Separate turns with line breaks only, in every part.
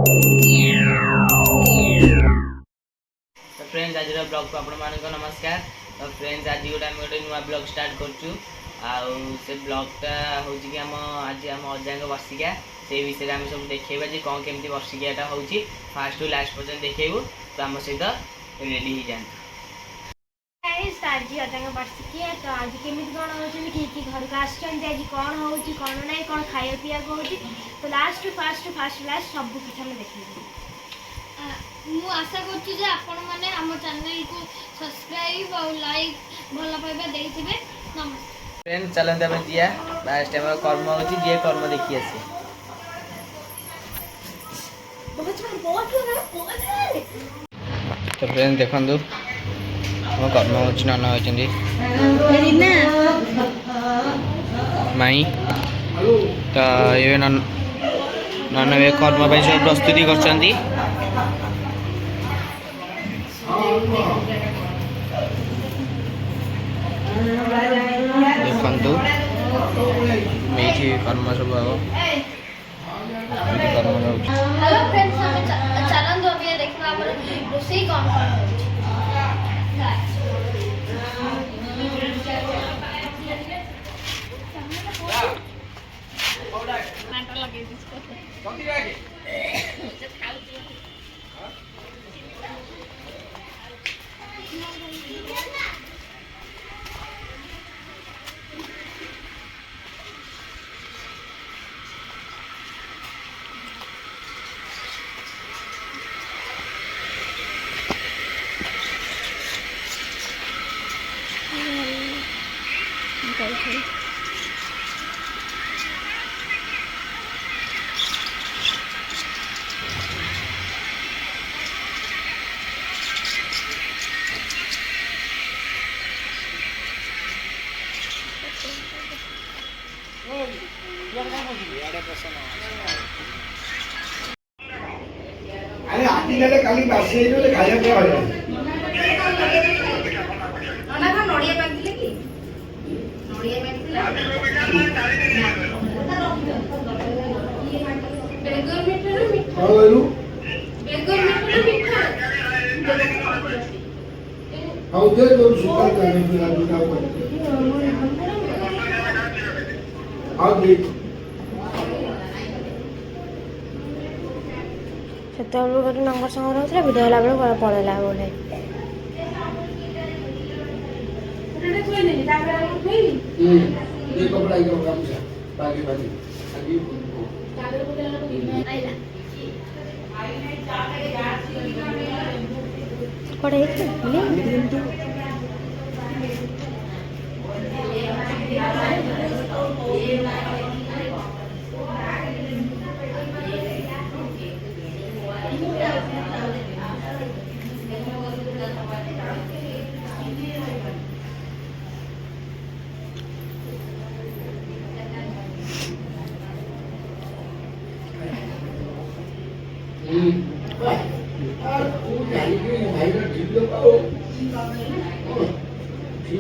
तो फ्रेंड्स आज ब्लॉग को आपण मान नमस्कार। तो फ्रेंड्स आज गोटे आम गोटे नुआ ब्लॉग स्टार्ट करूँ से ब्लॉगटा हूँ कि आम आज आम अजा वर्षिका से विषय आम सब देखा जी कौन केमी वर्षिकाटा हो फास्ट टू लास्ट पर्यटन देखू। तो आम सहित रेडी हो जाए
आज अजा वर्षिका। तो आज केमी कौन हो कि घर को आज कौन हो कौन ना कौन खाया पीया हो तो लास्ट फास्ट लास्ट सब कुछ हम देखिए।
मु आशा करछु जे आपण माने हम चैनल को सब्सक्राइब और लाइक भला पाइबा देइथिबे। नमस्ते
फ्रेंड्स चलते हम जिया लास्ट टाइम कर्म हो जे कर्म देखि आसी। तो फ्रेंड्स देखंदु हम कर्म हो नन होचंदी माई। तो ये नन वे कर्म भाई सब प्रस्तुति करचंदी। देखु मेठी कर्म सब
हेलो फ्रेंड्स हम चलन दो अभी देखबा हमर रोसई कौन मैटर लगे इसको
अरे आती गले काली बासी जो खाया क्या हो जाए
ना का नोडिया बांधिले कि नोडिया बांधिले बेगर मिठा
बोलू
बेगर मिठा
हाउ दे दो सुपर करने की लागू का पर हाउ देख
ସେତେବେଳେ ଗୋଟେ ନମ୍ବର ସାଙ୍ଗରେ ରହୁଥିଲା ଭିଡ଼ିଓ ହେଲା ବେଳକୁ ପଳେଇଲା ବୋଲେ
ये कपड़ा ये काम से बाकी बाकी अभी
କୁଆଡ଼େ ହେଇଛି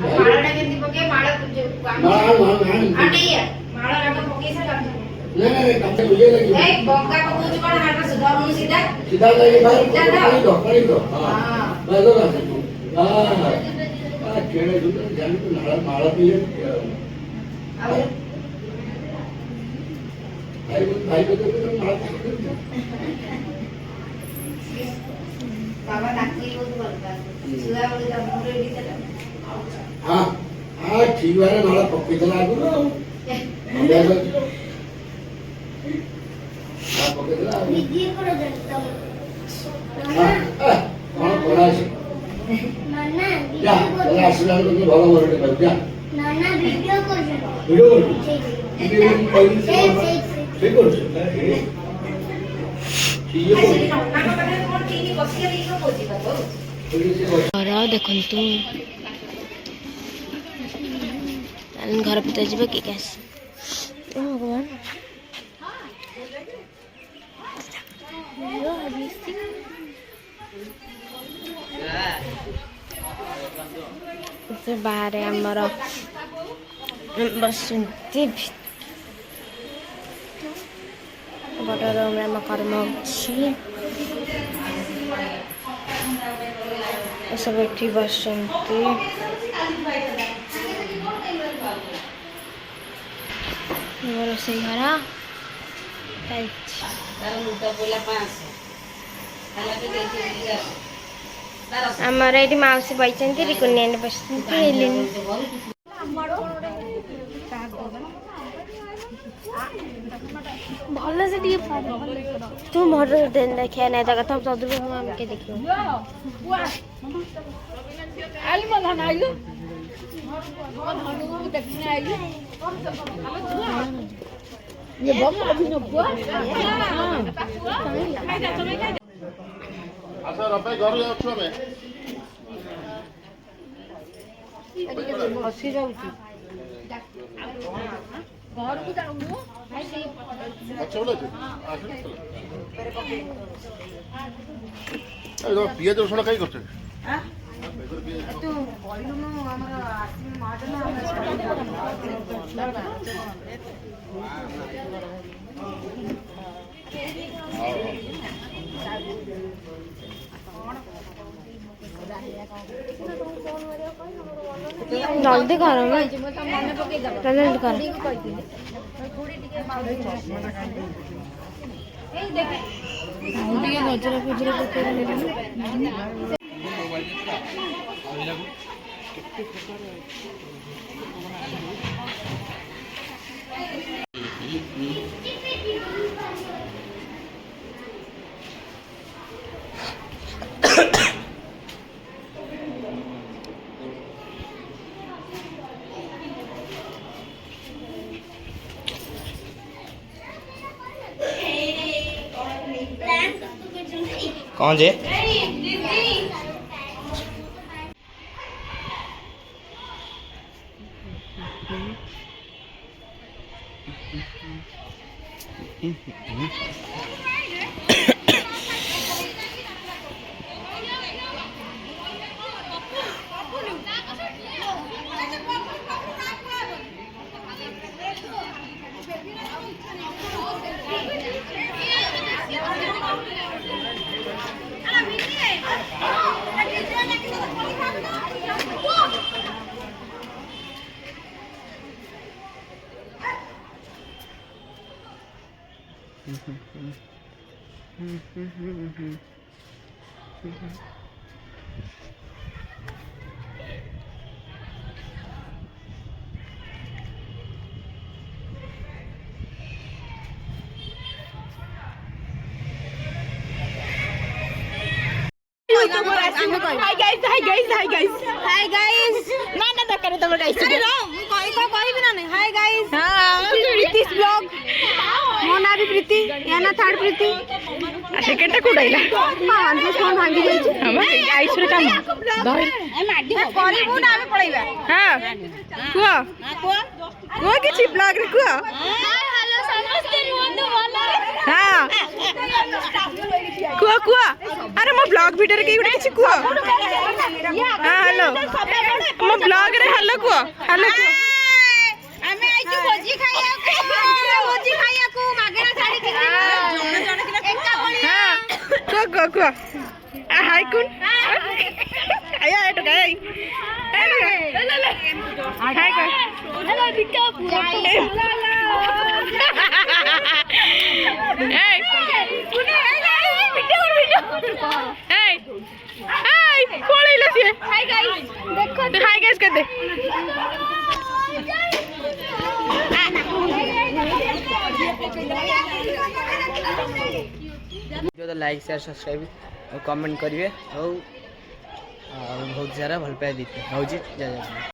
माळा केंदी पके माळा आटिया माळा राका पके से काम
नहीं काम बुझे लगी
ए बंगा पकोच कोन हाटा सुधा मु सीधा
सीधा लगे भाई करी दो हां बस हां हां केड़े दूर जान तो नाला माळा पिए भाई को तो माळा
बाबा डाक्टरी बहुत बोलता सुधा बोले जब रेडी चला
हाँ हाँ ठीक है ना माला पक्की तो लागू ना अबे तो हाँ पक्की तो लागू
निकी करो जनता
हाँ कौन बोला है
नाना
या बोला असलान तो भागा बोलते हैं क्या
नाना वीडियो कर
वीडियो कर ये पहले से ठीक हो सकता है ठीक है
देखु घर भीतर जी कि भगवान से बाहर आमर बस ବଡ଼ ରୁମ୍ରେ ଆମ କର୍ମ ଅଛି। ଏସବୁ ଏଠି ବସିଛନ୍ତି। ରୋଷେଇ ଘର ଆମର ଏଠି ମାଉସୀ ବସିଛନ୍ତି, ରିକୁନିଆନି ବସିଛନ୍ତି। ଭଲ ସେ ଟିକେ ତୁ ମୋର ଦେଖିବା ନାହିଁ ତା କଥା ଚଦୁର ଆମେ କିଏ ଦେଖିବ।
ଆଚ୍ଛା ରବାଇ ଘର ଯାଉଛୁ ଆମେ
ବସି ଯାଉଛି ଘରକୁ ଯାଉନୁ
ପିଆଜ ରସୁଣ କାହିଁ କରୁଛ?
ତୁ କହିଲୁନୁ ଆମର ଆସିବି ମହାଜନ
ଜଲ୍ଦି କର
ମନେ ପକେଇଦବ
ଜଲ୍ଦି କର।
ଟିକେ ଗଜରା ଫଜରା ପକେଇ
कौन जे
हाय गाइस ना ना दरकार तब गाइस अरे रो मु कहबी ना हाय गाइस हां प्रीति ब्लॉग मो ना भी प्रीति या ना थर्ड प्रीति सेकंड टा कोडाइला हां तो फोन भांगी जाई छी हम गाइस रे काम धर ए माडी करबू ना आमे पळैबा हां कुआ कुआ किछि ब्लॉग रे कुआ हेलो समस्त रुंदु भलो हां कुआ कुआ अरे मो ब्लॉग वीडियो रे के किछि कुआ हां हेलो मो ब्लॉग रे हेलो कुआ हेलो हमें आइछु भोजी खाइया को मागेना साड़ी के जण जण के एका बोली हां कुआ आ हाय कुन आया एटो गाय हाय को हेलो दिक्का पूरा ए कुनी ए पळैला से हाय गाइस देखो हाय गाइस कर दे
जो तो लाइक शेयर सब्सक्राइब और कमेंट करिए और बहुत सारा भल पाए दीते हूँ जय जय।